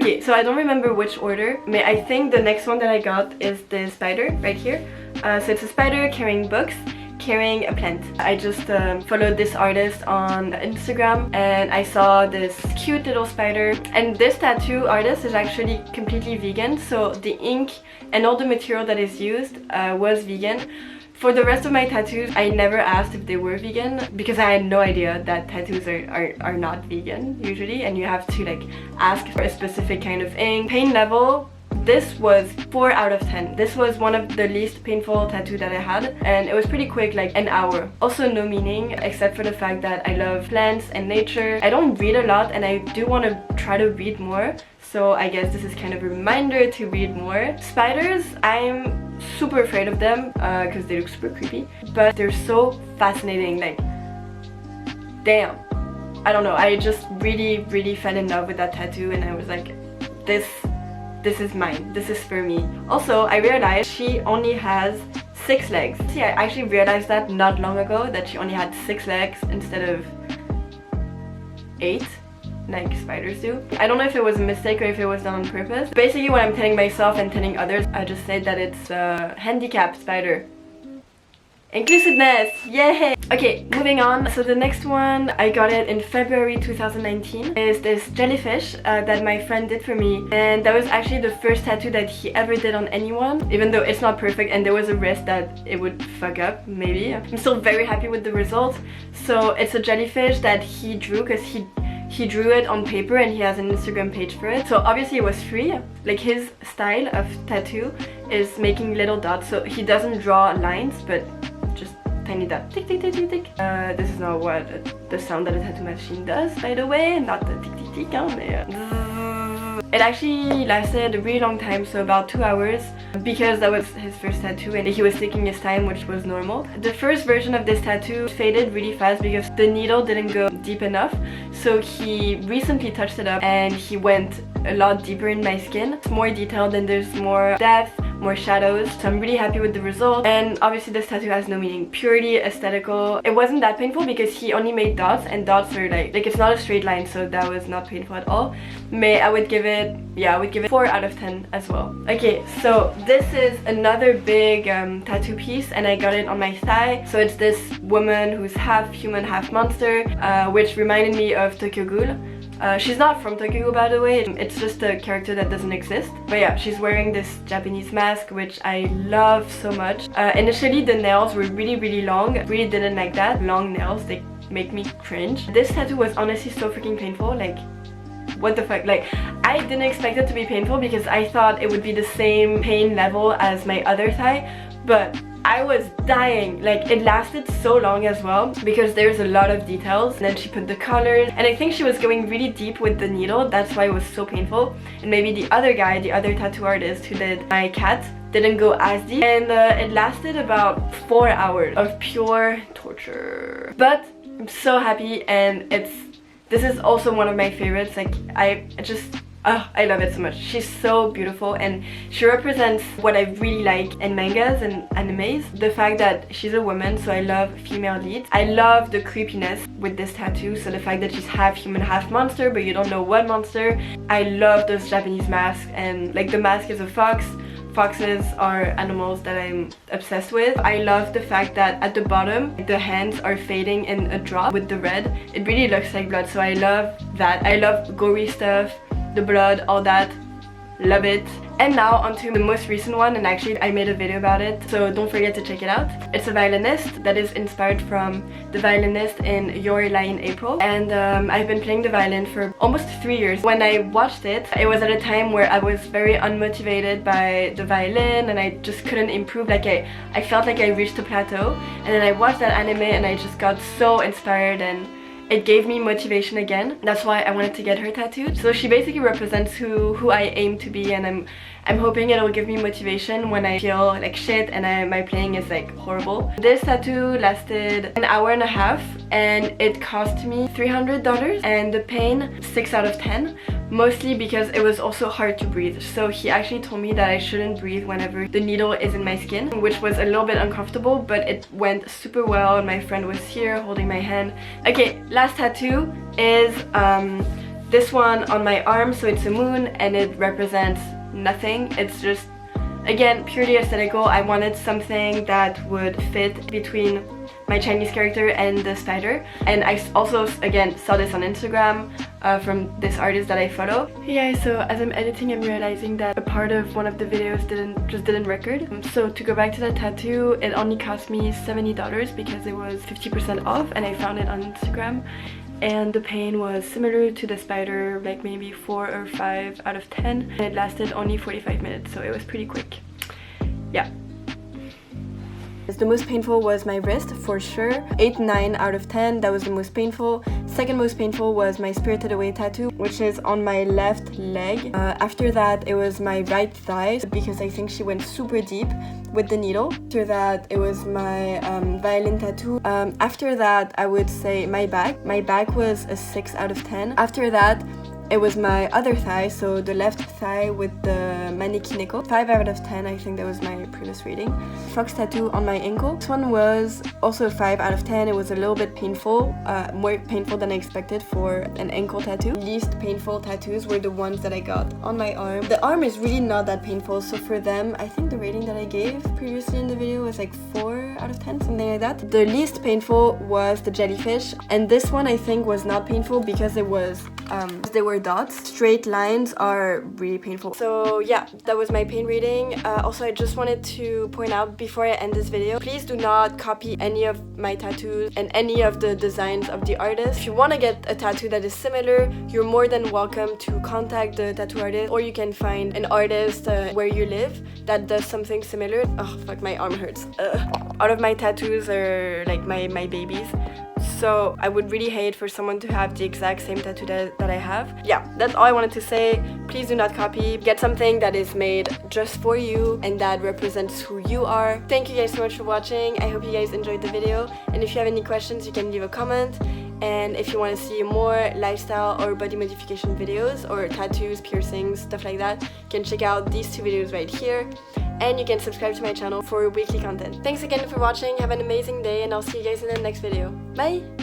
Okay, so I don't remember which order. I think the next one that I got is the spider right here. So it's a spider carrying books, carrying a plant. I just followed this artist on Instagram and I saw this cute little spider. And this tattoo artist is actually completely vegan, so the ink and all the material that is used was vegan. For the rest of my tattoos, I never asked if they were vegan because I had no idea that tattoos are not vegan usually, and you have to like ask for a specific kind of ink. Pain level, this was 4 out of 10. This was one of the least painful tattoo that I had, and it was pretty quick, like an hour. Also no meaning except for the fact that I love plants and nature. I don't read a lot and I do want to try to read more, so I guess this is kind of a reminder to read more. Spiders, I'm super afraid of them because they look super creepy, but they're so fascinating. Like, damn, I don't know, I just really fell in love with that tattoo and I was like, this is mine, this is for me. Also, I realized she only has 6 legs. See, I actually realized that not long ago, that she only had 6 legs instead of 8 like spiders do. I don't know if it was a mistake or if it was done on purpose. Basically what I'm telling myself and telling others, I just said that it's a handicapped spider. Inclusiveness! Yay! Okay, moving on. So the next one, I got it in February 2019, is this jellyfish that my friend did for me, and that was actually the first tattoo that he ever did on anyone, even though it's not perfect and there was a risk that it would fuck up, maybe. I'm still very happy with the result. So it's a jellyfish that he drew because he drew it on paper and he has an Instagram page for it. So obviously it was free. Like, his style of tattoo is making little dots, so he doesn't draw lines but just tiny dot. Tick tick tick tick tick. This is not what the sound that a tattoo machine does, by the way, not the tick tick tick, it actually lasted a really long time, so about 2 hours, because that was his first tattoo and he was taking his time, which was normal. The first version of this tattoo faded really fast because the needle didn't go deep enough, so he recently touched it up and he went a lot deeper in my skin. It's more detailed and there's more depth, more shadows, so I'm really happy with the result. And obviously this tattoo has no meaning, purely aesthetical. It wasn't that painful because he only made dots, and dots are like it's not a straight line, so that was not painful at all. I would give it 4 out of 10 as well. Okay, so this is another big tattoo piece and I got it on my thigh. So it's this woman who's half human, half monster, which reminded me of Tokyo Ghoul. She's not from Tokyo Ghoul, by the way, it's just a character that doesn't exist. But yeah, she's wearing this Japanese mask, which I love so much. Initially the nails were really long. I really didn't like that. Long nails, they make me cringe. This tattoo was honestly so freaking painful, like what the fuck. Like, I didn't expect it to be painful because I thought it would be the same pain level as my other thigh, but I was dying. Like, it lasted so long as well because there's a lot of details, and then she put the colors, and I think she was going really deep with the needle, that's why it was so painful. And maybe the other guy, the other tattoo artist who did my cat, didn't go as deep, and it lasted about 4 hours of pure torture. But I'm so happy, and this is also one of my favorites. Like, I love it so much. She's so beautiful and she represents what I really like in mangas and animes. The fact that she's a woman, so I love female leads. I love the creepiness with this tattoo, so the fact that she's half human, half monster, but you don't know what monster. I love those Japanese masks, and like the mask is a fox. Foxes are animals that I'm obsessed with. I love the fact that at the bottom the hands are fading in a drop with the red. It really looks like blood, so I love that. I love gory stuff, the blood, all that. Love it. And now onto the most recent one, and actually I made a video about it, so don't forget to check it out. It's a violinist that is inspired from the Violinist in Your Lie in April, and I've been playing the violin for almost 3 years. When I watched it, it was at a time where I was very unmotivated by the violin and I just couldn't improve. Like, I felt like I reached a plateau, and then I watched that anime and I just got so inspired and it gave me motivation again. That's why I wanted to get her tattooed. So she basically represents who I aim to be, and I'm hoping it'll give me motivation when I feel like shit and my playing is like horrible. This tattoo lasted an hour and a half and it cost me $300, and the pain 6 out of 10, mostly because it was also hard to breathe. So he actually told me that I shouldn't breathe whenever the needle is in my skin, which was a little bit uncomfortable, but it went super well. My friend was here holding my hand. Okay, last tattoo is this one on my arm, so it's a moon and it represents nothing. It's just, again, purely aesthetical. I wanted something that would fit between my Chinese character and the spider. And I also, again, saw this on Instagram from this artist that I follow. Hey guys, so as I'm editing, I'm realizing that a part of one of the videos didn't record. So to go back to that tattoo, it only cost me $70 because it was 50% off, and I found it on Instagram. And the paint was similar to the spider, like maybe 4 or 5 out of 10. And it lasted only 45 minutes, so it was pretty quick. Yeah. The most painful was my wrist, for sure. 8-9 out of 10, that was the most painful. Second most painful was my Spirited Away tattoo, which is on my left leg. After that, it was my right thigh, because I think she went super deep with the needle. After that, it was my violin tattoo. After that, I would say my back. My back was a 6 out of 10. After that, it was my other thigh, so the left thigh with the maneki-neko. 5 out of 10, I think that was my previous reading. Fox tattoo on my ankle. This one was also 5 out of 10. It was a little bit painful, more painful than I expected for an ankle tattoo. Least painful tattoos were the ones that I got on my arm. The arm is really not that painful, so for them, I think the rating that I gave previously in the video was like 4 out of 10, something like that. The least painful was the jellyfish, and this one I think was not painful because it was they were dots. Straight lines are really painful. So yeah, that was my pain reading. Also, I just wanted to point out before I end this video, please do not copy any of my tattoos and any of the designs of the artist. If you want to get a tattoo that is similar, you're more than welcome to contact the tattoo artist, or you can find an artist where you live that does something similar. Oh fuck, my arm hurts. All of my tattoos are like my babies. So I would really hate for someone to have the exact same tattoo that I have. Yeah, that's all I wanted to say. Please do not copy. Get something that is made just for you and that represents who you are. Thank you guys so much for watching. I hope you guys enjoyed the video. And if you have any questions, you can leave a comment. And if you want to see more lifestyle or body modification videos or tattoos, piercings, stuff like that, you can check out these 2 videos right here. And you can subscribe to my channel for weekly content. Thanks again for watching, have an amazing day, and I'll see you guys in the next video. Bye!